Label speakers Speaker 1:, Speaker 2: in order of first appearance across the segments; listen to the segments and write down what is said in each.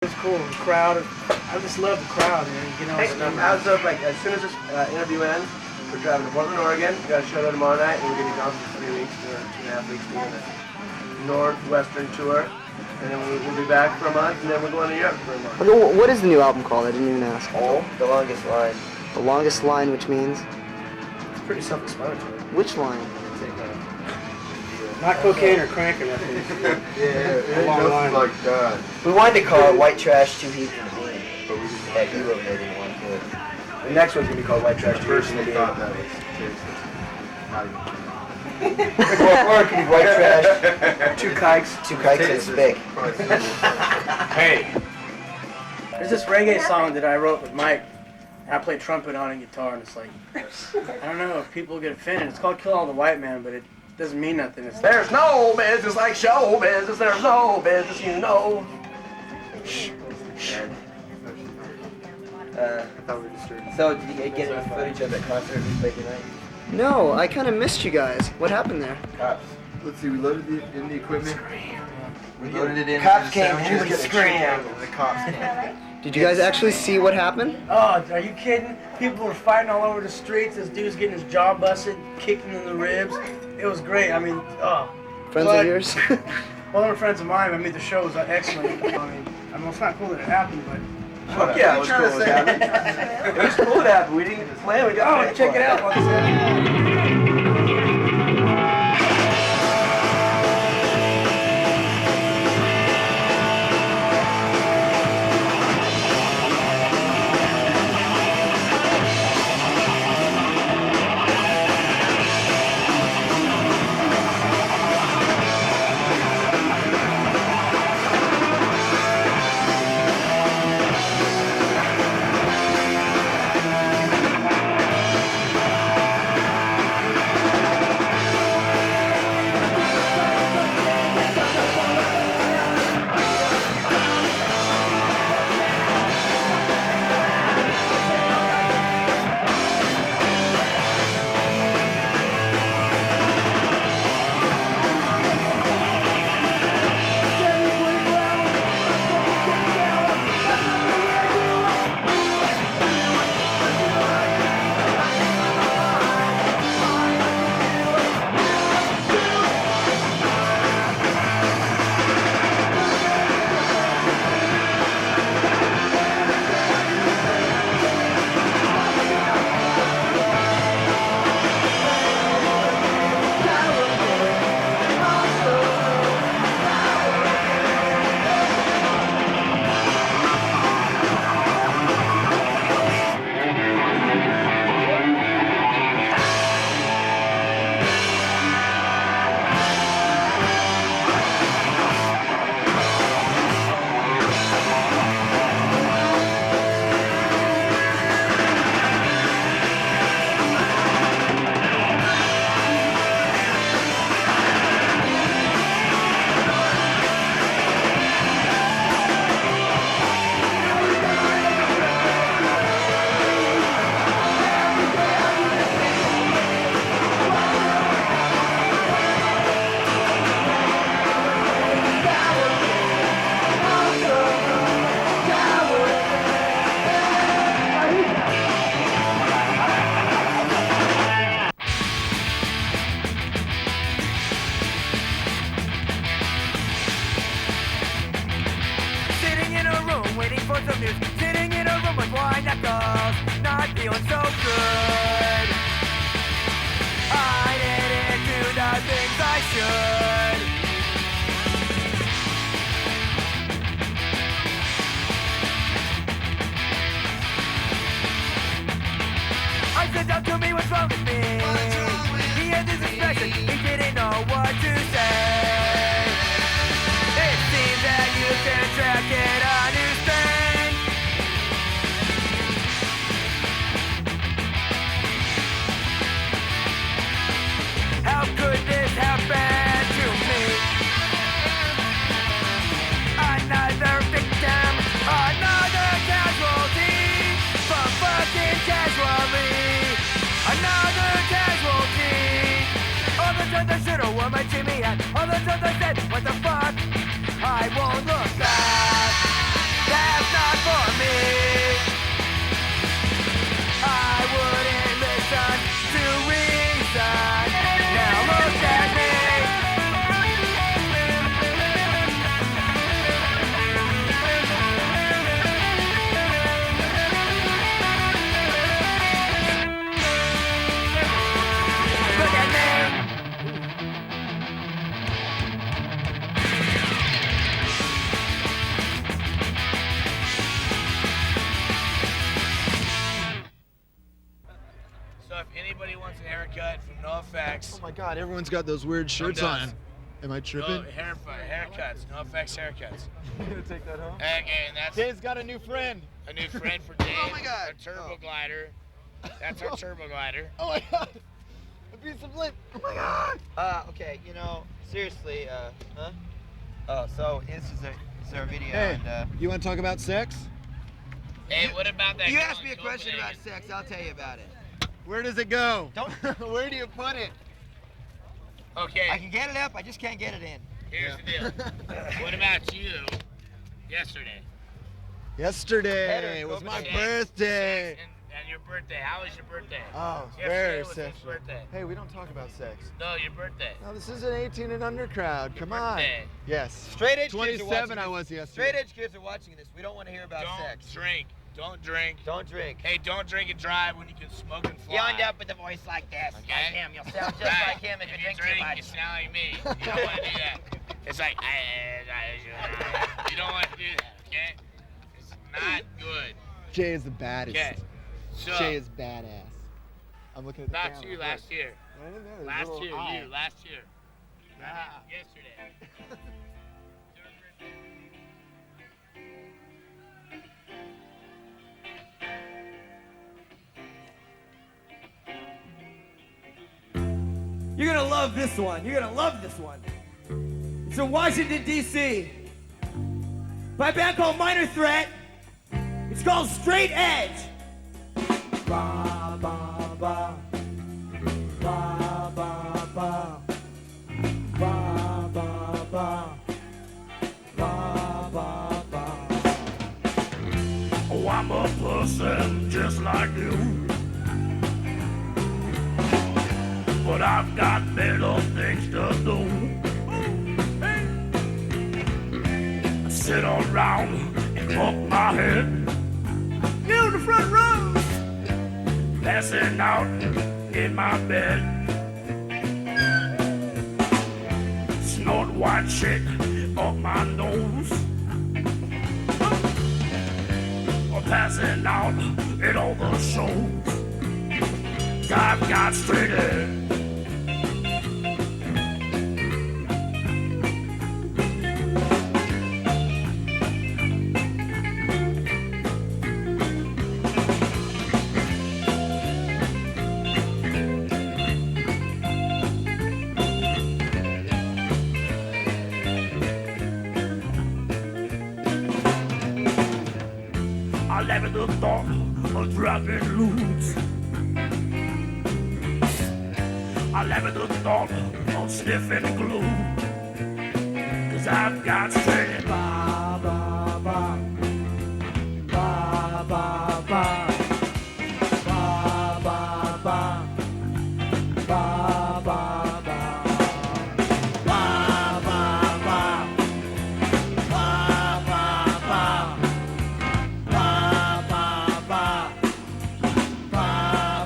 Speaker 1: It's cool. The crowd. I just love the crowd, man. You know.
Speaker 2: Hey, as of like as soon as this interview ends, we're driving to Portland, Oregon. We got a show there tomorrow night, and we're getting gone for 3 weeks or 2.5 weeks doing the Northwestern tour, and then we'll be back for a month, and then we're going to Europe for a month.
Speaker 3: Okay, what is the new album called? I didn't even ask.
Speaker 2: Oh, The Longest Line.
Speaker 3: The Longest Line, which means?
Speaker 2: It's pretty self-explanatory.
Speaker 3: Which line?
Speaker 1: Not cocaine or crank or nothing.
Speaker 4: Yeah, nothing like that.
Speaker 5: We wanted to call it White Trash, Too Heat and Bean.
Speaker 4: But we just
Speaker 5: Yeah, you wrote it in one good.
Speaker 2: The next one's gonna be called White Trash.
Speaker 4: personally thought that was tasteless. Not even.
Speaker 5: Or it could be White Trash,
Speaker 2: Two kikes.
Speaker 5: Two Kikes and a Spick.
Speaker 1: Hey. There's this reggae song that I wrote with Mike. I play trumpet on and guitar, and it's like, I don't know if people get offended. It's called Kill All the White Man, but it doesn't mean nothing. It's
Speaker 2: There's no business like show business. There's no business, you know.
Speaker 5: So did you get any footage of that concert we played tonight?
Speaker 3: No, I kind of missed you guys. What happened there?
Speaker 5: Cops.
Speaker 4: Let's see, we loaded in the equipment. We loaded it in.
Speaker 5: Cops
Speaker 4: the
Speaker 5: came,
Speaker 4: sound
Speaker 5: everybody
Speaker 4: check,
Speaker 5: screamed.
Speaker 4: and the cops came.
Speaker 3: Did you guys actually see what happened?
Speaker 1: Oh, are you kidding? People were fighting all over the streets. This dude's getting his jaw busted, kicking in the ribs. It was great. I mean, oh.
Speaker 3: Friends
Speaker 1: But-
Speaker 3: of yours?
Speaker 1: Well, they're friends of mine. I mean, the show was excellent. I mean, it's not cool that it happened, but.
Speaker 2: Fuck yeah, it was cool it happened. It was cool it happened. We didn't plan. We got paid
Speaker 1: check
Speaker 2: for
Speaker 1: it out. Like I said.
Speaker 6: Sitting in a room waiting for some news. Sitting in a room with wine knuckles, not feeling so good. I didn't do the things I should. I said, "Don't tell me what's wrong with me." He had this expression, he didn't know what to say. It seems that you contracted a new strain. How could this happen to me? Another victim, another casualty, from fucking casualty. Another
Speaker 7: wants a haircut from NOFX.
Speaker 4: Oh my God, everyone's got those weird shirts
Speaker 7: does.
Speaker 4: on. Am I tripping?
Speaker 7: No, haircuts. NOFX haircuts.
Speaker 4: You gonna take that home?
Speaker 7: And that's
Speaker 4: Dave's got a new friend.
Speaker 7: a new friend for Dave.
Speaker 4: Oh my God.
Speaker 7: A turbo glider. That's our turbo glider.
Speaker 4: Oh my God. A piece of lint. Oh my God.
Speaker 5: Okay, you know, seriously, huh? Oh, so this is our video,
Speaker 4: Hey,
Speaker 5: and
Speaker 4: you want to talk about sex?
Speaker 7: Hey, what about that?
Speaker 5: you
Speaker 7: girl
Speaker 5: asked me a
Speaker 7: in
Speaker 5: question about
Speaker 7: Copenhagen?
Speaker 5: sex. I'll tell you about it.
Speaker 4: Where does it go?
Speaker 5: Don't.
Speaker 4: Where do you put it?
Speaker 7: Okay,
Speaker 5: I can get it up. I just can't get it in.
Speaker 7: here's the deal. What about you yesterday?
Speaker 4: Yesterday was my
Speaker 7: Sex,
Speaker 4: birthday.
Speaker 7: sex, and your birthday. How was your birthday?
Speaker 4: Oh,
Speaker 7: Yesterday
Speaker 4: very
Speaker 7: was his
Speaker 4: sexual.
Speaker 7: birthday.
Speaker 4: Hey, we don't talk about sex.
Speaker 7: No, your birthday.
Speaker 4: No, this is an 18 and under crowd. Come
Speaker 7: birthday.
Speaker 4: on. Yes.
Speaker 5: Straight edge kids are
Speaker 4: 27
Speaker 5: watching
Speaker 4: I
Speaker 5: this.
Speaker 4: was yesterday.
Speaker 5: Straight edge kids are watching this. We don't want to hear about
Speaker 7: Don't
Speaker 5: sex.
Speaker 7: drink. Don't drink.
Speaker 5: Don't drink.
Speaker 7: Hey, don't drink and drive when you can smoke and fly.
Speaker 5: You end up with a voice like this.
Speaker 7: Okay.
Speaker 5: Like him. You'll sound just
Speaker 7: Right.
Speaker 5: like him if you drink
Speaker 7: you
Speaker 5: too much.
Speaker 7: You sound like me. You don't want to do that. It's like, you don't want to do that, okay? It's not good.
Speaker 4: Jay is the baddest.
Speaker 7: Okay. So,
Speaker 4: Jay is badass. I'm looking at the
Speaker 7: not
Speaker 4: camera.
Speaker 7: you last year.
Speaker 4: Right in there, there's a
Speaker 7: Last
Speaker 4: little
Speaker 7: year,
Speaker 4: eye.
Speaker 7: you. Last year.
Speaker 4: Ah.
Speaker 7: Yesterday.
Speaker 6: You're gonna love this one. You're gonna love this one. It's in Washington, D.C. by a band called Minor Threat. It's called Straight Edge. Ba, ba, ba. Ba, ba, ba. Ba, ba, ba. Ba, ba, ba.
Speaker 8: Oh, I'm a person just like you, but I've got better things to do. Sit around and fuck my head,
Speaker 6: You in the front row.
Speaker 8: passing out in my bed, snort white shit up my nose, or passing out at all the shows. I've got straight edge. I laugh at the thought of dropping loot. I laugh at the thought of sniffing glue. 'Cause I've got straight.
Speaker 6: Ba, ba, ba. Ba, ba, ba. Ba, ba, ba. Ba, ba, ba. Ba, ba, ba. Ba, ba, ba. Ba, ba, ba. Ba,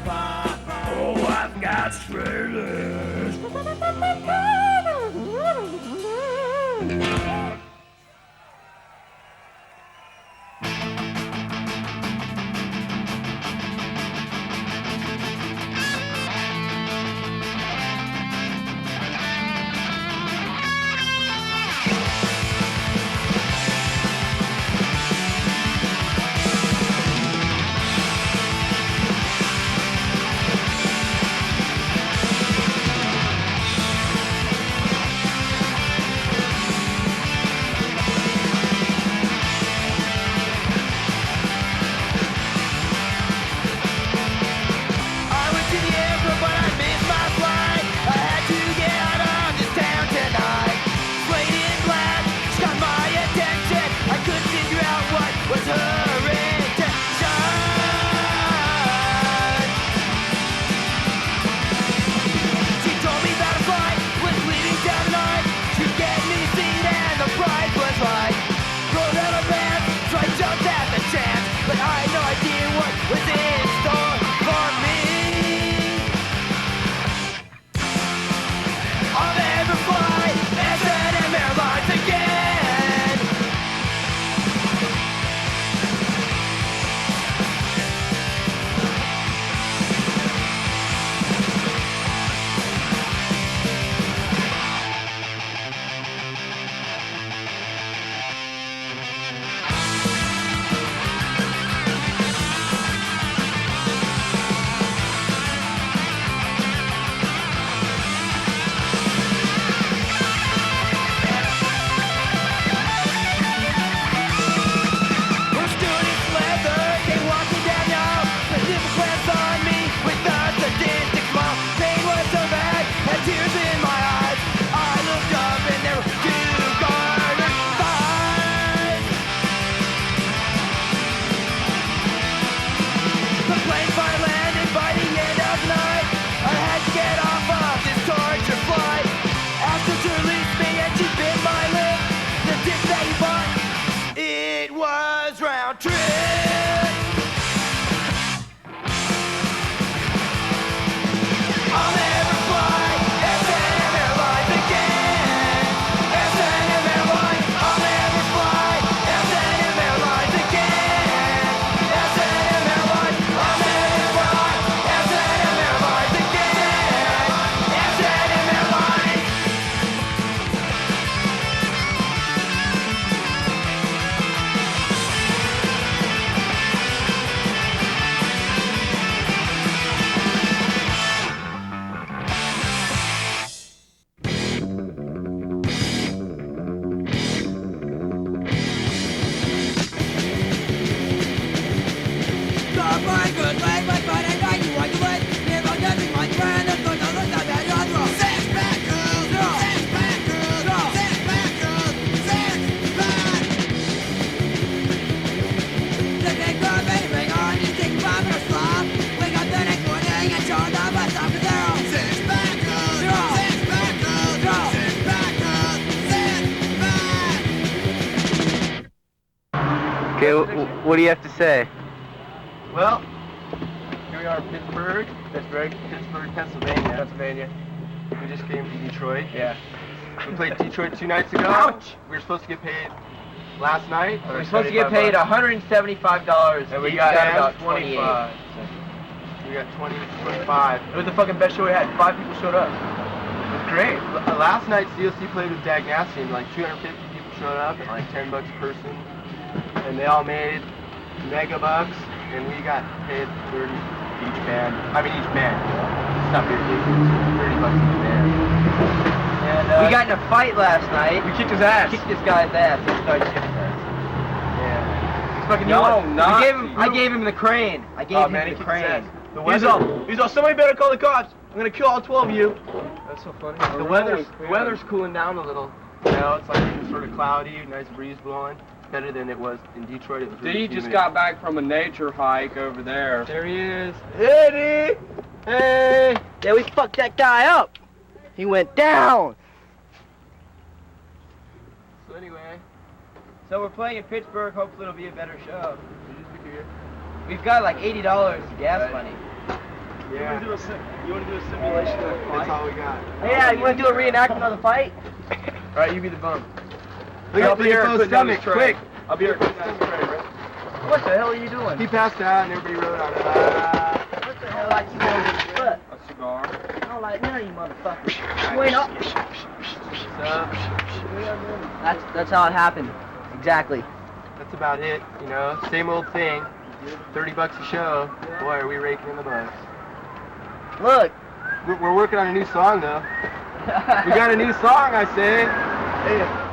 Speaker 6: ba, ba.
Speaker 8: Oh, I've got straight edge.
Speaker 6: round trip. I'll never fly S&M Airlines again. S&M Airlines, I'll never fly S&M Airlines again. S&M Airlines, I'll never fly S&M Airlines again. S&M Airlines.
Speaker 5: Okay, what do you have to say?
Speaker 2: Well, here we are in Pittsburgh. That's right, Pittsburgh, Pennsylvania. We just came from Detroit. Yeah. We played Detroit 2 nights ago. Ouch! We were supposed to get paid last night.
Speaker 5: We were supposed to get paid $175.
Speaker 2: And we got
Speaker 5: about
Speaker 2: 25. We got 25. It was the fucking best show we had. 5 people showed up. It was great. Last night, COC played with Dag Nasty, and like 250 people showed up, and like $10 a person. And they all made mega bucks, and we got paid 30 each band. I mean, each band. It's not very ridiculous. $30 each band. And
Speaker 5: We got in a fight last night.
Speaker 2: we kicked his ass.
Speaker 5: Kicked this guy's ass. This guy's kicking us.
Speaker 2: Yeah. He's fucking
Speaker 5: I gave him the crane. I gave him the crane.
Speaker 2: He's all, somebody better call the cops. I'm gonna kill all 12 of you. That's so funny. The weather's cooling down a little. You know, it's like sort of cloudy, nice breeze blowing. Better than it was in Detroit. It was really
Speaker 9: D just
Speaker 2: humid.
Speaker 9: got back from a nature hike over there.
Speaker 2: There he is. Eddie! Hey!
Speaker 5: Yeah, we fucked that guy up. He went down.
Speaker 2: So anyway,
Speaker 5: So we're playing in Pittsburgh. Hopefully it'll be a better show. We've got like $80 gas money.
Speaker 2: yeah. You wanna do a simulation of the fight? That's all we got.
Speaker 5: Yeah, you want to do a reenactment of the fight?
Speaker 2: All right, you be the bum. Look at the stomach, quick!
Speaker 9: I'll be here.
Speaker 5: What the hell are you doing?
Speaker 2: He passed out and everybody wrote out.
Speaker 5: What the hell are you doing with your foot?
Speaker 9: A cigar.
Speaker 5: I don't like none of you motherfuckers. You ain't up. That's how it happened. Exactly.
Speaker 2: That's about it, you know. Same old thing. $30 a show. Boy, are we raking in the bucks.
Speaker 5: Look.
Speaker 2: We're working on a new song though. We got a new song, I say. Hey.